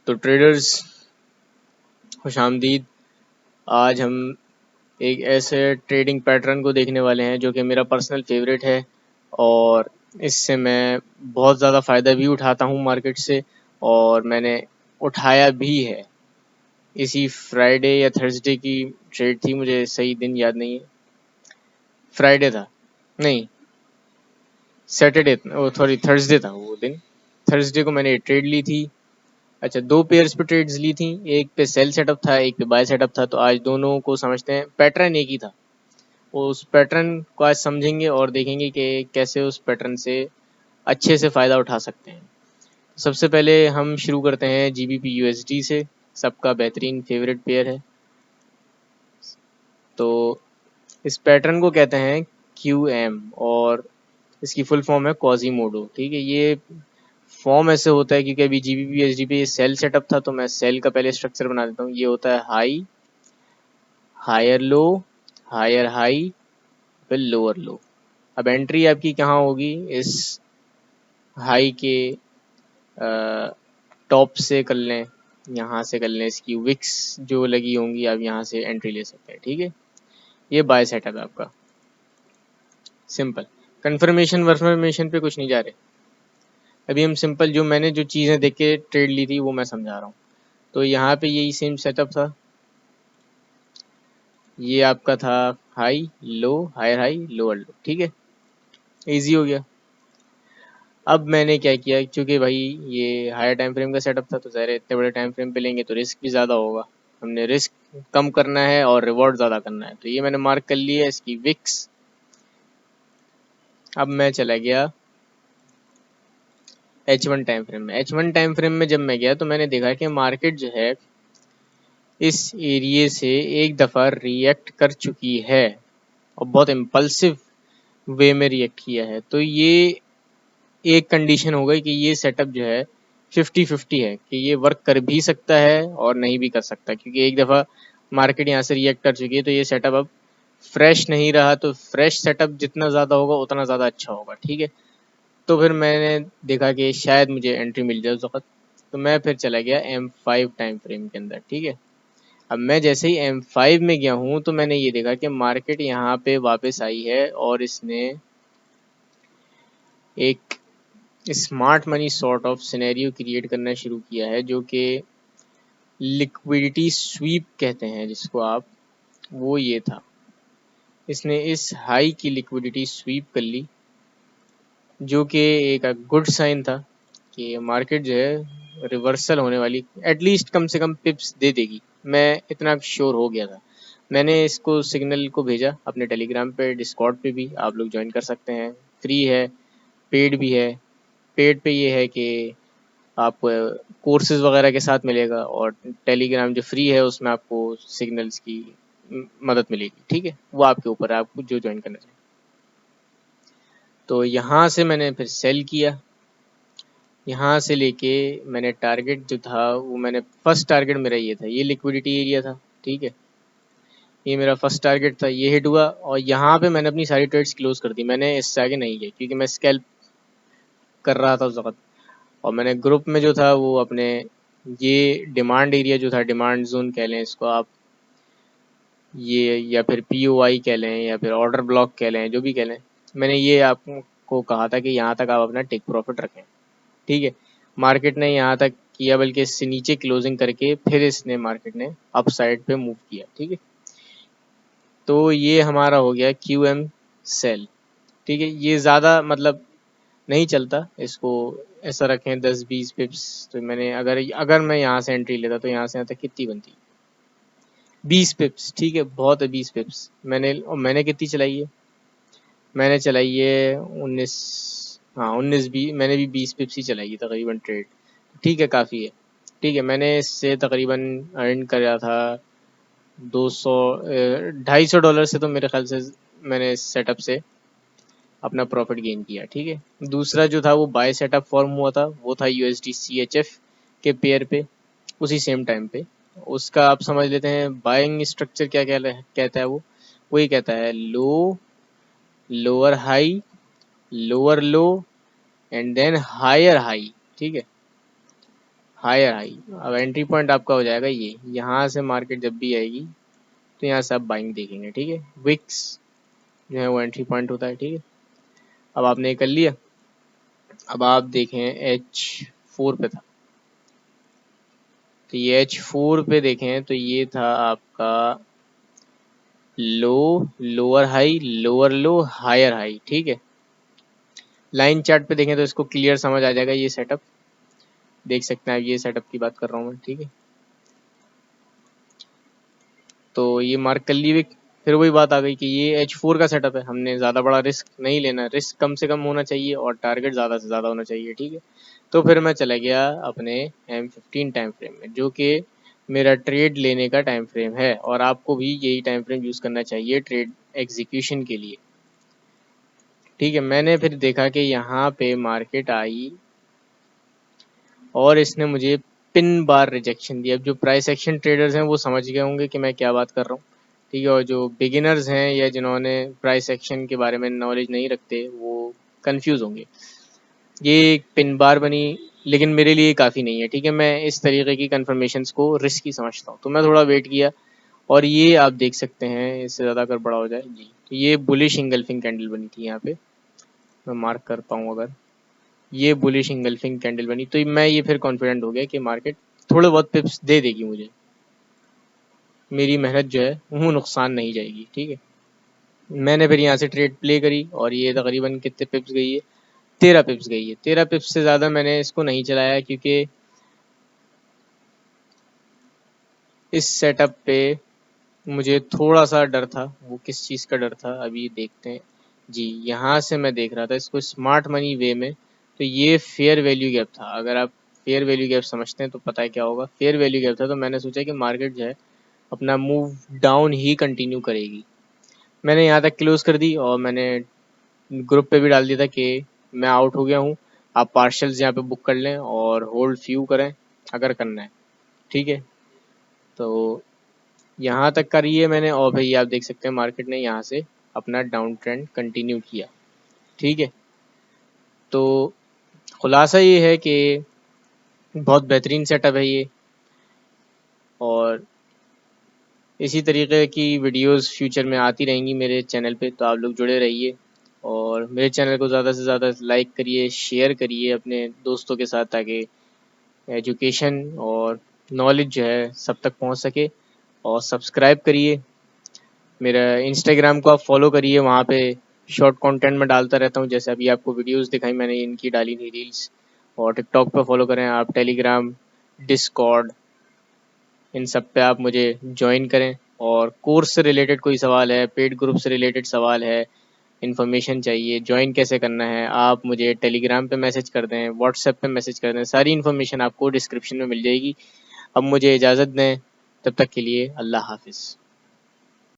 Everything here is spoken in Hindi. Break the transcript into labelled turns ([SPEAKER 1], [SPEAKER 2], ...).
[SPEAKER 1] तो ट्रेडर्स खुशामदीद। आज हम एक ऐसे ट्रेडिंग पैटर्न को देखने वाले हैं जो कि मेरा पर्सनल फेवरेट है और इससे मैं बहुत ज़्यादा फ़ायदा भी उठाता हूँ मार्केट से, और मैंने उठाया भी है। इसी फ्राइडे या थर्सडे की ट्रेड थी, मुझे सही दिन याद नहीं है। फ्राइडे था, नहीं सैटरडे, सॉरी थर्सडे था वो दिन। थर्सडे को मैंने ट्रेड ली थी। अच्छा, दो पेयर्स पे ट्रेड्स ली थी, एक पे सेल सेटअप था, एक पे बाय सेटअप था। तो आज दोनों को समझते हैं, पैटर्न एक ही था। उस पैटर्न को आज समझेंगे और देखेंगे कि कैसे उस पैटर्न से अच्छे से फ़ायदा उठा सकते हैं। सबसे पहले हम शुरू करते हैं जीबीपी यूएसडी से, सबका बेहतरीन फेवरेट पेयर है। तो इस पैटर्न को कहते हैं QM और इसकी फुल फॉर्म है क्वाजीमोडो। ठीक है, ये फॉर्म ऐसे होता है क्योंकि अभी जीबीपी यूएसडी पे सेल सेटअप था, तो मैं सेल का पहले स्ट्रक्चर बना देता हूँ। ये होता है high, higher low, higher high, फिर लोअर लो। अब एंट्री आपकी कहाँ होगी? इस हाई के टॉप से कर लें, यहाँ से कर लें। इसकी विक्स जो लगी होंगी आप यहाँ से एंट्री ले सकते हैं। ठीक है, ये बाय सेटअप है आपका, सिंपल। कंफर्मेशन वर्फर्मेशन पे कुछ नहीं जा रहे अभी हम, सिंपल जो मैंने जो चीज़ें देख के ट्रेड ली थी वो मैं समझा रहा हूँ। तो यहाँ पे यही सेम सेटअप था, ये आपका था high low, higher high, lower low. ठीक है, इजी हो गया। अब मैंने क्या किया, क्योंकि भाई ये हायर टाइम फ्रेम का सेटअप था, तो ज़ाहिर है इतने बड़े टाइम फ्रेम पे लेंगे तो रिस्क भी ज़्यादा होगा। हमने रिस्क कम करना है और रिवॉर्ड ज़्यादा करना है, तो ये मैंने मार्क कर लिया इसकी विक्स। अब मैं चला गया H1 टाइम फ्रेम में। H1 टाइम फ्रेम में जब मैं गया तो मैंने देखा कि मार्केट जो है इस एरिए से एक दफ़ा रिएक्ट कर चुकी है और बहुत इम्पल्सिव वे में रिएक्ट किया है। तो ये एक कंडीशन हो गई कि ये सेटअप जो है 50-50 है कि ये वर्क कर भी सकता है और नहीं भी कर सकता, क्योंकि एक दफ़ा मार्केट यहाँ से रिएक्ट कर चुकी है। तो ये सेटअप अब फ्रेश नहीं रहा, तो फ्रेश सेटअप जितना ज़्यादा होगा उतना ज़्यादा अच्छा होगा। ठीक है, तो फिर मैंने देखा कि शायद मुझे एंट्री मिल जाए उस वक्त, तो मैं फिर चला गया M5 टाइम फ्रेम के अंदर। ठीक है, अब मैं जैसे ही M5 में गया हूँ तो मैंने ये देखा कि मार्केट यहाँ पे वापस आई है और इसने एक smart money sort of scenario create करना शुरू किया है, जो कि लिक्विडिटी स्वीप कहते हैं जिसको आप, वो ये था। इसने इस हाई की लिक्विडिटी स्वीप कर ली, जो कि एक गुड साइन था कि मार्केट जो है रिवर्सल होने वाली, एटलीस्ट कम से कम पिप्स दे देगी। मैं इतना श्योर हो गया था। मैंने इसको सिग्नल को भेजा अपने टेलीग्राम पे, डिस्कॉर्ड पे भी आप लोग ज्वाइन कर सकते हैं, फ्री है, पेड भी है। पेड पे ये है कि आप कोर्सेज वगैरह के साथ मिलेगा, और टेलीग्राम जो फ्री है उसमें आपको सिग्नल्स की मदद मिलेगी। ठीक है, वो आपके ऊपर है, आपको जो ज्वाइन करना चाहिए। तो यहाँ से मैंने फिर सेल किया, यहाँ से लेके मैंने टारगेट जो था वो, मैंने फर्स्ट टारगेट मेरा ये था, ये लिक्विडिटी एरिया था। ठीक है, ये मेरा फर्स्ट टारगेट था, ये हिट हुआ और यहाँ पे मैंने अपनी सारी ट्रेड्स क्लोज कर दी। मैंने इससे आगे नहीं गया क्योंकि मैं स्कैल्प कर रहा था उस वक्त। और मैंने ग्रुप में जो था वो अपने, ये डिमांड एरिया जो था, डिमांड जोन कह लें इसको आप, ये या फिर POI कह लें या फिर ऑर्डर ब्लॉक कह लें, जो भी कह लें, मैंने ये आपको कहा था कि यहाँ तक आप अपना टेक प्रॉफिट रखें। ठीक है, मार्केट ने यहाँ तक किया, बल्कि इससे नीचे क्लोजिंग करके फिर इसने मार्केट ने अप साइड पे मूव किया। ठीक है, तो ये हमारा हो गया QM सेल। ठीक है, ये ज़्यादा मतलब नहीं चलता, इसको ऐसा रखें 10-20 पिप्स। तो मैंने अगर अगर मैं यहाँ से एंट्री लेता तो यहाँ से यहाँ तक कितनी बनती? 20 पिप्स। ठीक है, बहुत है 20 पिप्स। मैंने कितनी चलाई है? मैंने चलाई है 19, हाँ 19-20, मैंने भी 20 पिप्स ही चलाई है तकरीबन ट्रेड। ठीक है, काफ़ी है। ठीक है, मैंने इससे तकरीबन अर्न करा था 200, $250 से, तो मेरे ख्याल से मैंने इस सेटअप से अपना प्रॉफिट गेन किया। ठीक है, दूसरा जो था वो बाय सेटअप फॉर्म हुआ था, वो था USD CHF के पेयर पे, उसी सेम टाइम पे। उसका आप समझ लेते हैं बाइंग स्ट्रक्चर क्या कहता है वो, वही कहता है low, lower high, lower low, and then higher high. ठीक है, हायर हाई। अब एंट्री पॉइंट आपका हो जाएगा ये, यहाँ से मार्केट जब भी आएगी तो यहाँ से आप बाइंग देखेंगे, ठीक है। विक्स जो है वो एंट्री पॉइंट होता है, ठीक है। अब आपने ये कर लिया। अब आप देखें H4 पे था, तो ये H4 पे देखें तो ये था आपका low, lower high, lower low, higher high, ठीक है। लाइन चार्ट पे देखें तो इसको क्लियर समझ आ जाएगा। ये सेटअप देख सकते हैं आप, ये सेटअप की बात कर रहा हूँ मैं, ठीक है। तो ये मार्क कर ली विक। फिर वही बात आ गई कि ये H4 का सेटअप है, हमने ज़्यादा बड़ा रिस्क नहीं लेना, रिस्क कम से कम होना चाहिए और टारगेट ज़्यादा से ज़्यादा होना चाहिए, ठीक है। तो फिर मैं चला गया अपने M15 टाइम फ्रेम में, जो कि मेरा ट्रेड लेने का टाइम फ्रेम है, और आपको भी यही टाइम फ्रेम यूज़ करना चाहिए ट्रेड एग्जीक्यूशन के लिए, ठीक है। मैंने फिर देखा कि यहाँ पे मार्केट आई और इसने मुझे पिन बार रिजेक्शन दिया। अब जो प्राइस एक्शन ट्रेडर्स हैं वो समझ गए होंगे कि मैं क्या बात कर रहा हूँ, ठीक है। और जो बिगिनर्स हैं या जिन्होंने प्राइस एक्शन के बारे में नॉलेज नहीं रखते वो कंफ्यूज होंगे। ये एक पिन बार बनी, लेकिन मेरे लिए काफ़ी नहीं है, ठीक है। मैं इस तरीके की कन्फर्मेशंस को रिस्की समझता हूँ, तो मैं थोड़ा वेट किया और ये आप देख सकते हैं, इससे ज़्यादा अगर बड़ा हो जाए जी, तो ये बुलिश इंगल्फिंग कैंडल बनी थी यहाँ पे, मैं मार्क कर पाऊँ अगर, ये बुलिश इंगल्फिंग कैंडल बनी, तो मैं ये फिर कॉन्फिडेंट हो गया कि मार्केट थोड़े बहुत पिप्स दे देगी मुझे, मेरी मेहनत जो है वो नुकसान नहीं जाएगी, ठीक है। मैंने फिर यहाँ से ट्रेड प्ले करी और ये तकरीबन कितने पिप्स गई है, 13 पिप्स गई है। 13 पिप्स से ज़्यादा मैंने इसको नहीं चलाया, क्योंकि इस सेटअप पे मुझे थोड़ा सा डर था। वो किस चीज़ का डर था अभी देखते हैं जी। यहाँ से मैं देख रहा था इसको स्मार्ट मनी वे में, तो ये फेयर वैल्यू गैप था। अगर आप फेयर वैल्यू गैप समझते हैं तो पता है क्या होगा। फेयर वैल्यू गैप था, तो मैंने सोचा कि मार्केट जो है अपना मूव डाउन ही कंटिन्यू करेगी। मैंने यहाँ तक क्लोज कर दी और मैंने ग्रुप पे भी डाल दिया था कि मैं आउट हो गया हूँ, आप पार्शल्स यहाँ पे बुक कर लें और होल्ड फ्यू करें अगर करना है, ठीक है। तो यहाँ तक करी है मैंने, और भाई आप देख सकते हैं मार्केट ने यहाँ से अपना डाउन ट्रेंड कंटिन्यू किया, ठीक है। तो खुलासा ये है कि बहुत बेहतरीन सेटअप है ये, और इसी तरीके की वीडियोस फ्यूचर में आती रहेंगी मेरे चैनल पे, तो आप लोग जुड़े रहिए और मेरे चैनल को ज़्यादा से ज़्यादा लाइक करिए, शेयर करिए अपने दोस्तों के साथ, ताकि एजुकेशन और नॉलेज जो है सब तक पहुंच सके। और सब्सक्राइब करिए, मेरा इंस्टाग्राम को आप फॉलो करिए, वहाँ पे शॉर्ट कंटेंट में डालता रहता हूँ, जैसे अभी आपको वीडियोस दिखाई मैंने, इनकी डाली थी रील्स। और टिकटॉक पे फॉलो करें आप, टेलीग्राम, डिस्कॉर्ड, इन सब पे आप मुझे ज्वाइन करें। और कोर्स से रिलेटेड कोई सवाल है, पेड ग्रुप से रिलेटेड सवाल है, इन्फॉर्मेशन चाहिए, ज्वाइन कैसे करना है, आप मुझे टेलीग्राम पे मैसेज कर दें, व्हाट्सएप पे मैसेज कर दें, सारी इन्फॉर्मेशन आपको डिस्क्रिप्शन में मिल जाएगी। अब मुझे इजाज़त दें, तब तक के लिए अल्लाह हाफिज़।